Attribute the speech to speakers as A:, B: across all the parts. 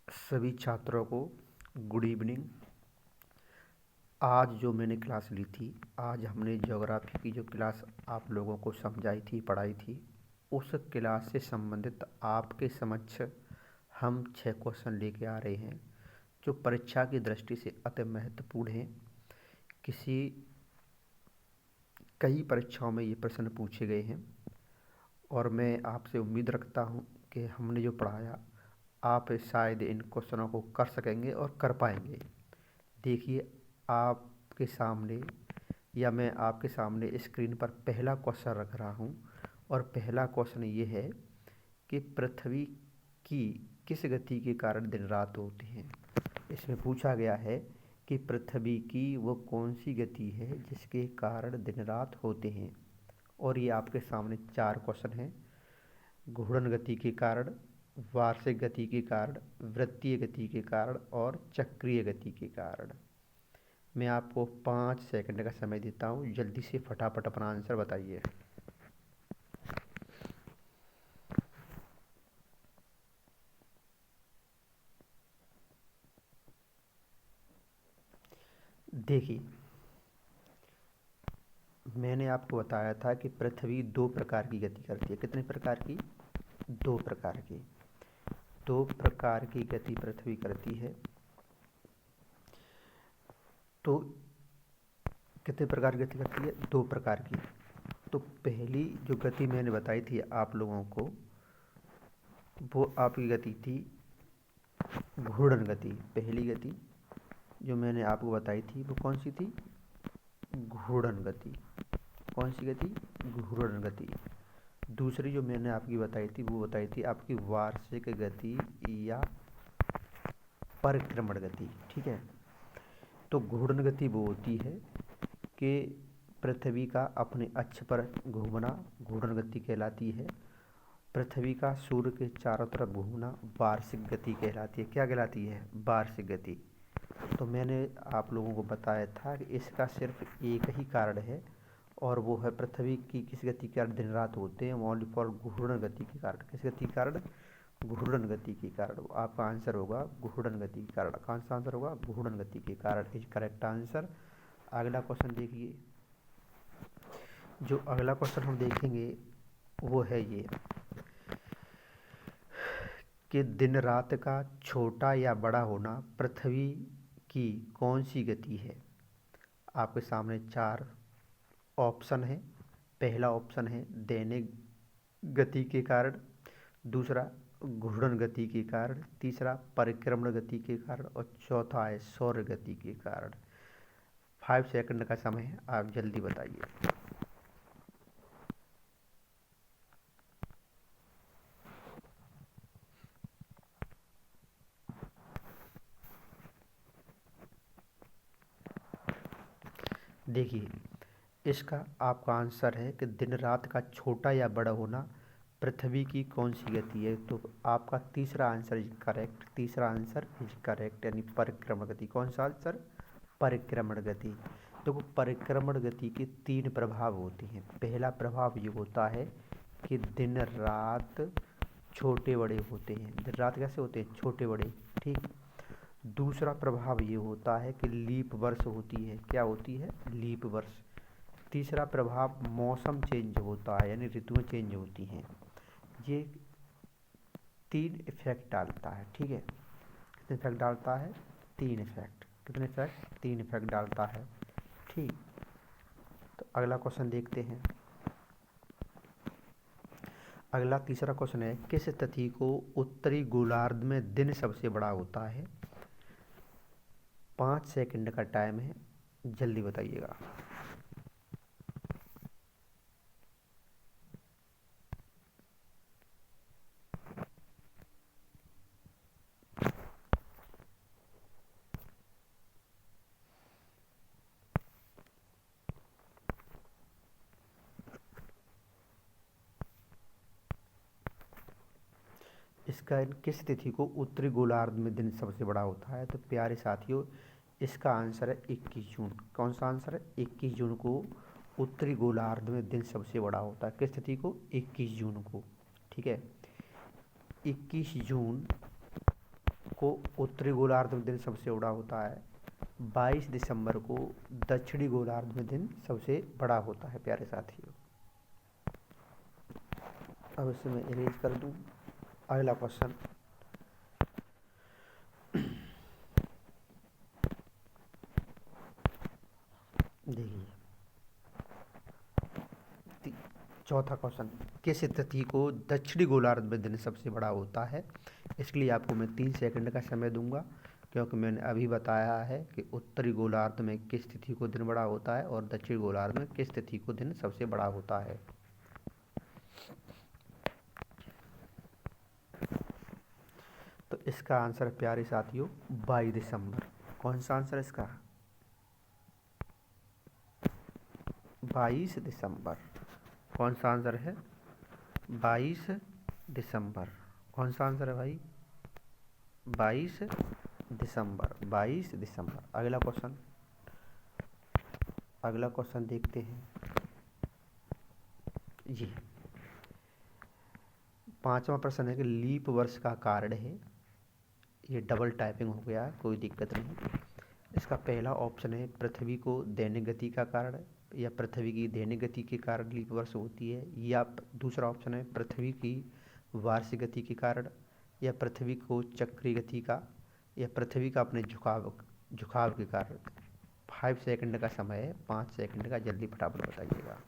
A: सभी छात्रों को गुड इवनिंग। आज जो मैंने क्लास ली थी, आज हमने ज्योग्राफी की जो क्लास आप लोगों को समझाई थी, पढ़ाई थी, उस क्लास से संबंधित आपके समक्ष हम 6 क्वेश्चन लेके आ रहे हैं जो परीक्षा की दृष्टि से अति महत्वपूर्ण हैं। कई परीक्षाओं में ये प्रश्न पूछे गए हैं और मैं आपसे उम्मीद रखता हूँ कि हमने जो पढ़ाया आप शायद इन क्वेश्चनों को कर सकेंगे और कर पाएंगे। देखिए, आपके सामने या मैं आपके सामने स्क्रीन पर पहला क्वेश्चन रख रहा हूँ और पहला क्वेश्चन ये है कि पृथ्वी की किस गति के कारण दिन रात होती है। इसमें पूछा गया है कि पृथ्वी की वो कौन सी गति है जिसके कारण दिन रात होते हैं। और ये आपके सामने 4 क्वेश्चन हैं। घूर्णन गति के कारण, वार्षिक गति के कारण, वृत्तीय गति के कारण और चक्रीय गति के कारण। मैं आपको 5 सेकंड का समय देता हूँ, जल्दी से फटाफट अपना आंसर बताइए। देखिए, मैंने आपको बताया था कि पृथ्वी 2 प्रकार की गति करती है। कितने प्रकार की? 2 प्रकार की। 2 प्रकार की गति पृथ्वी करती है। तो कितने प्रकार की गति करती है? 2 प्रकार की। तो पहली जो गति मैंने बताई थी आप लोगों को, वो आपकी गति थी घूर्णन गति। पहली गति जो मैंने आपको बताई थी वो कौन सी थी? घूर्णन गति। कौन सी गति? घूर्णन गति। दूसरी जो मैंने आपकी बताई थी वो बताई थी आपकी वार्षिक गति या परिक्रमण गति। ठीक है। तो घूर्णन गति वो होती है कि पृथ्वी का अपने अक्ष पर घूमना घूर्णन गति कहलाती है। पृथ्वी का सूर्य के चारों तरफ घूमना वार्षिक गति कहलाती है। क्या कहलाती है? वार्षिक गति। तो मैंने आप लोगों को बताया था कि इसका सिर्फ एक ही कारण है और वो है पृथ्वी की किस गति के कारण दिन रात होते हैं? ओनली फॉर घूर्णन गति के कारण। किस गति के कारण? घूर्णन गति के कारण। आपका आंसर होगा घूर्णन गति के कारण। कौन सा आंसर होगा? घूर्णन गति के कारण इज करेक्ट आंसर। अगला क्वेश्चन देखिए। जो अगला क्वेश्चन हम देखेंगे वो है ये कि दिन रात का छोटा या बड़ा होना पृथ्वी की कौन सी गति है। आपके सामने 4 ऑप्शन है। पहला ऑप्शन है दैनिक गति के कारण, दूसरा घूर्णन गति के कारण, तीसरा परिक्रमण गति के कारण और चौथा है सौर गति के कारण। 5 सेकंड का समय है, आप जल्दी बताइए। देखिए, इसका आपका आंसर है कि दिन रात का छोटा या बड़ा होना पृथ्वी की कौन सी गति है। तो आपका तीसरा आंसर इज करेक्ट। तीसरा आंसर इज करेक्ट, यानी परिक्रमण गति। कौन सा आंसर? परिक्रमण गति। देखो, परिक्रमण गति के 3 प्रभाव होते हैं। पहला प्रभाव ये होता है कि दिन रात छोटे बड़े होते हैं। दिन रात कैसे होते हैं? छोटे बड़े। ठीक। दूसरा प्रभाव ये होता है कि लीप वर्ष होती है। क्या होती है? लीप वर्ष। तीसरा प्रभाव मौसम चेंज होता है, यानी ऋतुएं चेंज होती हैं। ये 3 इफेक्ट डालता है। ठीक है। कितने इफेक्ट डालता है? 3 इफेक्ट। कितने इफेक्ट? 3 इफेक्ट डालता है। ठीक। तो अगला क्वेश्चन देखते हैं। अगला तीसरा क्वेश्चन है किस तिथि को उत्तरी गोलार्ध में दिन सबसे बड़ा होता है। 5 सेकंड का टाइम है, जल्दी बताइएगा। इसका किस तिथि को उत्तरी गोलार्ध में दिन सबसे बड़ा होता है? तो प्यारे साथियों, इसका आंसर है 21 जून। कौन सा आंसर है? 21 जून को उत्तरी गोलार्ध में दिन सबसे बड़ा होता है। किस तिथि को? 21 जून को। ठीक है। 21 जून को उत्तरी गोलार्ध में दिन सबसे बड़ा होता है, 22 दिसंबर को दक्षिणी गोलार्ध में दिन सबसे बड़ा होता है प्यारे साथियों। अब इसे मैं इरेज कर दूं। अगला क्वेश्चन, देखिए चौथा क्वेश्चन, किस तिथि को दक्षिणी गोलार्ध में दिन सबसे बड़ा होता है? इसके लिए आपको मैं 3 सेकंड का समय दूंगा, क्योंकि मैंने अभी बताया है कि उत्तरी गोलार्ध में किस तिथि को दिन बड़ा होता है और दक्षिणी गोलार्ध में किस तिथि को दिन सबसे बड़ा होता है। तो इसका आंसर प्यारे साथियों 22 दिसंबर। कौन सा आंसर इसका? 22 दिसंबर। कौन सा आंसर है? 22 दिसंबर। कौन सा आंसर है भाई? 22 दिसंबर। 22 दिसंबर। अगला क्वेश्चन, अगला क्वेश्चन देखते हैं जी। 5वां प्रश्न है कि लीप वर्ष का कारण है। ये डबल टाइपिंग हो गया है, कोई दिक्कत नहीं। इसका पहला ऑप्शन है पृथ्वी को दैनिक गति का कारण, या पृथ्वी की दैनिक गति के कारण लीप वर्ष होती है, या दूसरा ऑप्शन है पृथ्वी की वार्षिक गति के कारण, या पृथ्वी को चक्रीय गति का, या पृथ्वी का अपने झुकाव के कारण। 5 सेकंड का समय है, 5 सेकंड का, जल्दी फटाफट बताइएगा।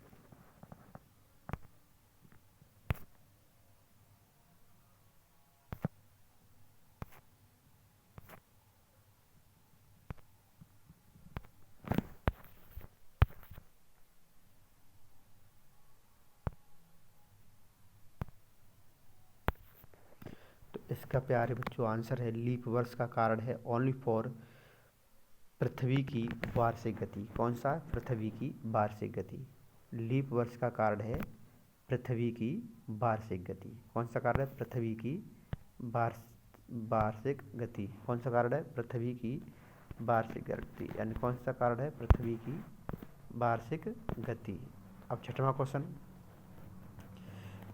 A: तो इसका प्यारे बच्चों आंसर है लीप वर्ष का कारण है ओनली फॉर पृथ्वी की वार्षिक गति। कौन सा? पृथ्वी की वार्षिक गति। लीप वर्ष का कारण है पृथ्वी की वार्षिक गति। कौन सा कारण है? पृथ्वी की वार्षिक गति। कौन सा कारण है? पृथ्वी की वार्षिक गति। यानी कौन सा कारण है? पृथ्वी की वार्षिक गति। अब 6वां क्वेश्चन,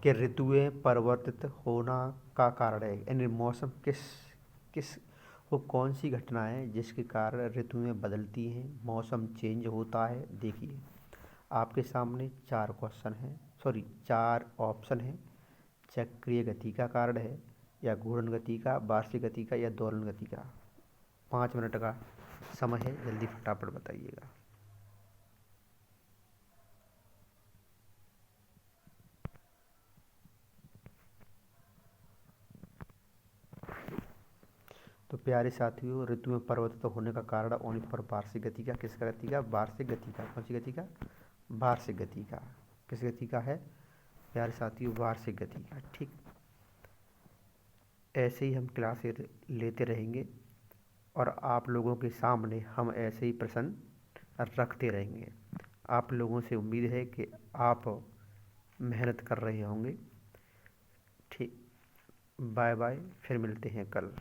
A: कि ऋतुएं परिवर्तित होना का कारण है, यानी मौसम किस वो कौन सी घटना है जिसके कारण ऋतुएं बदलती हैं, मौसम चेंज होता है? देखिए आपके सामने 4 क्वेश्चन हैं, सॉरी 4 ऑप्शन हैं। चक्रीय गति का कारण है, या घूर्णन गति का, वार्षिक गति का, या दोलन गति का। 5 मिनट का समय है, जल्दी फटाफट बताइएगा। तो प्यारे साथियों, ऋतु में परिवर्तित होने का कारण ओनली फॉर वार्षिक गति का। किसका गति का? वार्षिक गति का। कौन सी गति का? वार्षिक गति का। किस गति का है प्यारे साथियों? वार्षिक गति का। ठीक, ऐसे ही हम क्लासेस लेते रहेंगे और आप लोगों के सामने हम ऐसे ही प्रश्न रखते रहेंगे। आप लोगों से उम्मीद है कि आप मेहनत कर रहे होंगे। ठीक, बाय बाय, फिर मिलते हैं कल।